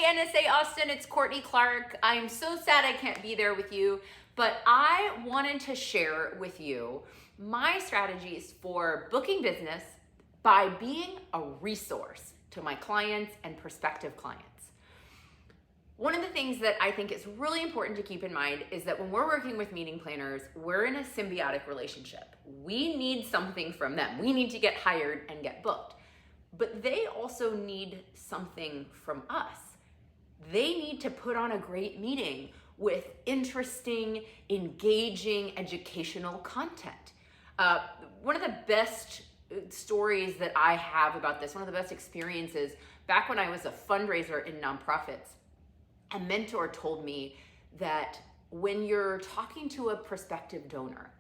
NSA Austin, it's Courtney Clark. I'm so sad I can't be there with you, but I wanted to share with you my strategies for booking business by being a resource to my clients and prospective clients. One of the things that I think is really important to keep in mind is that when we're working with meeting planners, we're in a symbiotic relationship. We need something from them. We need to get hired and get booked. But they also need something from us. They need to put on a great meeting with interesting, engaging, educational content. One of the best stories that I have about this, one of the best experiences, back when I was a fundraiser in nonprofits, a mentor told me that when you're talking to a prospective donor,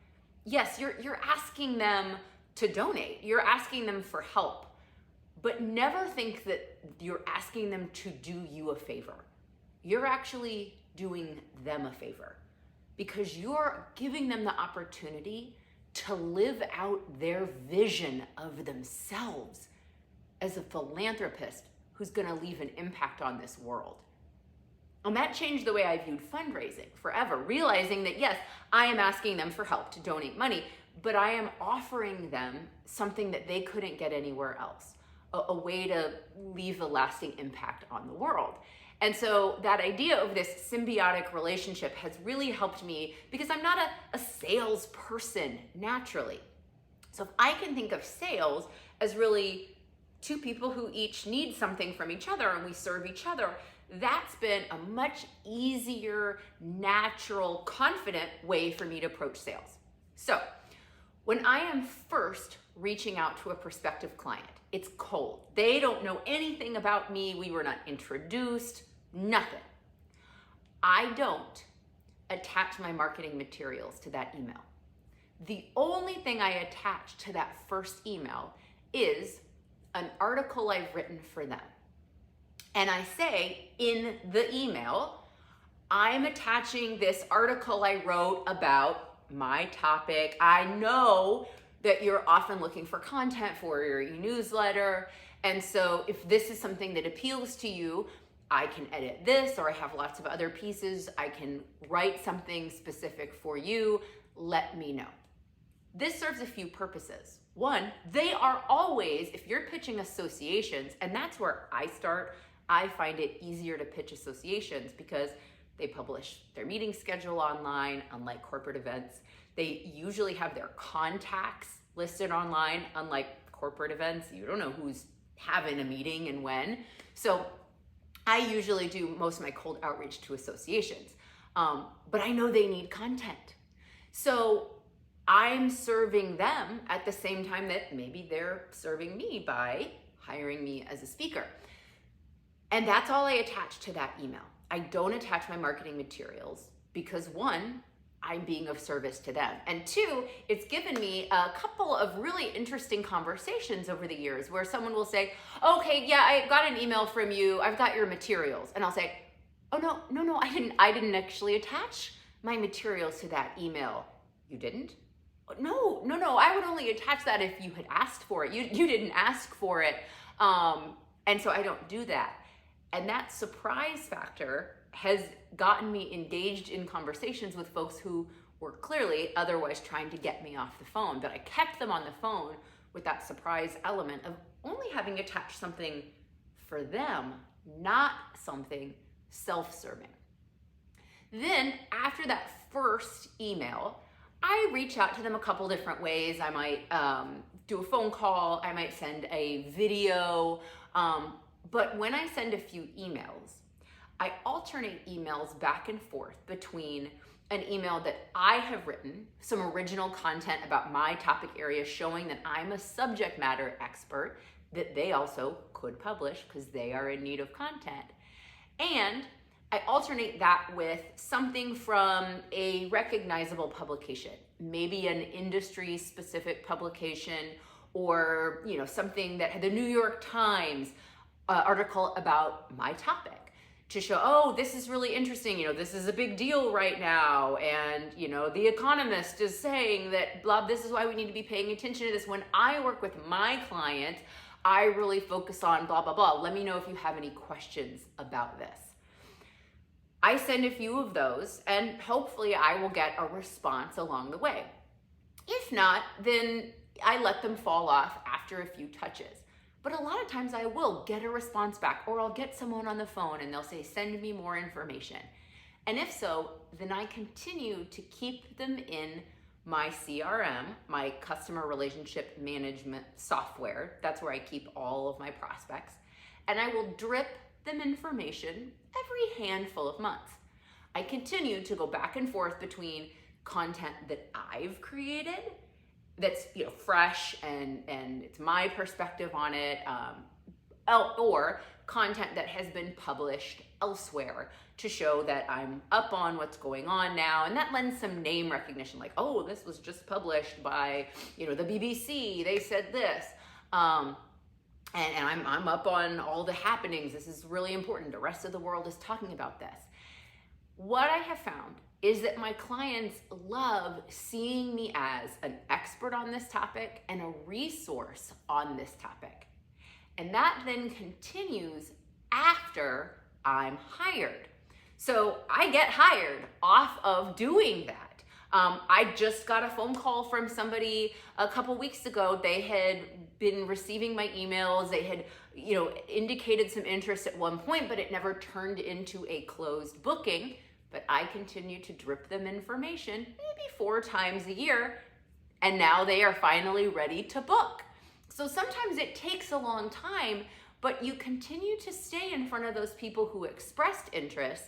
yes, you're asking them to donate, you're asking them for help, but never think that you're asking them to do you a favor. You're actually doing them a favor because you're giving them the opportunity to live out their vision of themselves as a philanthropist who's gonna leave an impact on this world. And that changed the way I viewed fundraising forever, realizing that yes, I am asking them for help to donate money, but I am offering them something that they couldn't get anywhere else, a way to leave a lasting impact on the world. And so that idea of this symbiotic relationship has really helped me because I'm not a salesperson naturally. So if I can think of sales as really two people who each need something from each other and we serve each other, that's been a much easier, natural, confident way for me to approach sales. So when I am first reaching out to a prospective client, it's cold. They don't know anything about me. We were not introduced, nothing. I don't attach my marketing materials to that email. The only thing I attach to that first email is an article I've written for them. And I say in the email, I'm attaching this article I wrote about my topic. I know that you're often looking for content for your newsletter. And so if this is something that appeals to you, I can edit this, or I have lots of other pieces. I can write something specific for you. Let me know. This serves a few purposes. One, they are always, if you're pitching associations, and that's where I start, I find it easier to pitch associations because they publish their meeting schedule online, unlike corporate events. They usually have their contacts listed online, unlike corporate events. You don't know who's having a meeting and when. So I usually do most of my cold outreach to associations, but I know they need content. So I'm serving them at the same time that maybe they're serving me by hiring me as a speaker. And that's all I attach to that email. I don't attach my marketing materials because one, I'm being of service to them. And two, it's given me a couple of really interesting conversations over the years where someone will say, okay, yeah, I got an email from you. I've got your materials. And I'll say, oh, no, I didn't actually attach my materials to that email. You didn't? No, I would only attach that if you had asked for it. You didn't ask for it. And so I don't do that. And that surprise factor has gotten me engaged in conversations with folks who were clearly otherwise trying to get me off the phone. But I kept them on the phone with that surprise element of only having attached something for them, not something self-serving. Then after that first email, I reach out to them a couple different ways. I might do a phone call. I might send a video. But when I send a few emails, I alternate emails back and forth between an email that I have written, some original content about my topic area showing that I'm a subject matter expert that they also could publish because they are in need of content. And I alternate that with something from a recognizable publication, maybe an industry specific publication or something that had the New York Times article about my topic to show, oh, this is really interesting. This is a big deal right now. And, The Economist is saying that blah, this is why we need to be paying attention to this. When I work with my clients, I really focus on blah, blah, blah. Let me know if you have any questions about this. I send a few of those, and hopefully I will get a response along the way. If not, then I let them fall off after a few touches. But a lot of times I will get a response back, or I'll get someone on the phone and they'll say, send me more information. And if so, then I continue to keep them in my CRM, my customer relationship management software. That's where I keep all of my prospects. And I will drip them information every handful of months. I continue to go back and forth between content that I've created that's fresh and it's my perspective on it, or content that has been published elsewhere to show that I'm up on what's going on now, and that lends some name recognition, like, oh, this was just published by the BBC, they said this, and I'm up on all the happenings. This is really important. The rest of the world is talking about this. What I have found is that my clients love seeing me as an expert on this topic and a resource on this topic. And that then continues after I'm hired. So I get hired off of doing that. I just got a phone call from somebody a couple weeks ago. They had been receiving my emails. They had, indicated some interest at one point, but it never turned into a closed booking. But I continue to drip them information maybe 4 times a year, and now they are finally ready to book. So sometimes it takes a long time, but you continue to stay in front of those people who expressed interest,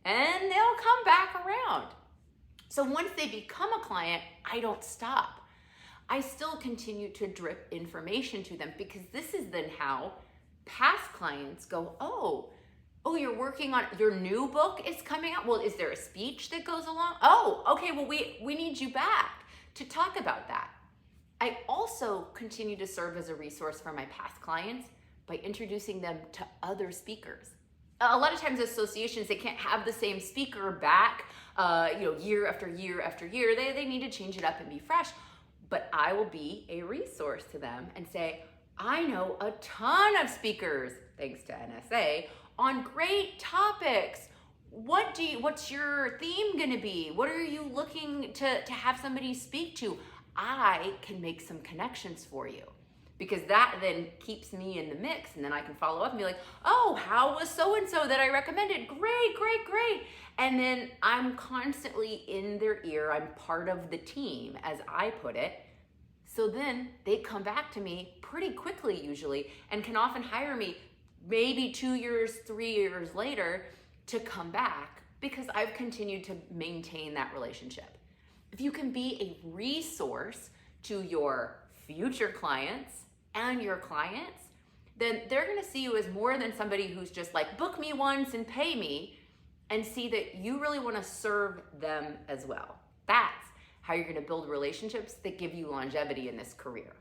and they'll come back around. So once they become a client, I don't stop. I still continue to drip information to them, because this is then how past clients go, oh, you're working on your new book is coming out. Well, is there a speech that goes along? Oh, okay, well, we need you back to talk about that. I also continue to serve as a resource for my past clients by introducing them to other speakers. A lot of times associations, they can't have the same speaker back, year after year after year. They need to change it up and be fresh. But I will be a resource to them and say, I know a ton of speakers, thanks to NSA, on great topics. What's your theme gonna be? What are you looking to have somebody speak to? I can make some connections for you, because that then keeps me in the mix, and then I can follow up and be like, oh, how was so-and-so that I recommended? Great, great, great. And then I'm constantly in their ear. I'm part of the team, as I put it. So then they come back to me pretty quickly usually, and can often hire me maybe 2 years, 3 years later to come back, because I've continued to maintain that relationship. If you can be a resource to your future clients and your clients, then they're gonna see you as more than somebody who's just like, book me once and pay me, and see that you really wanna serve them as well. That's how you're gonna build relationships that give you longevity in this career.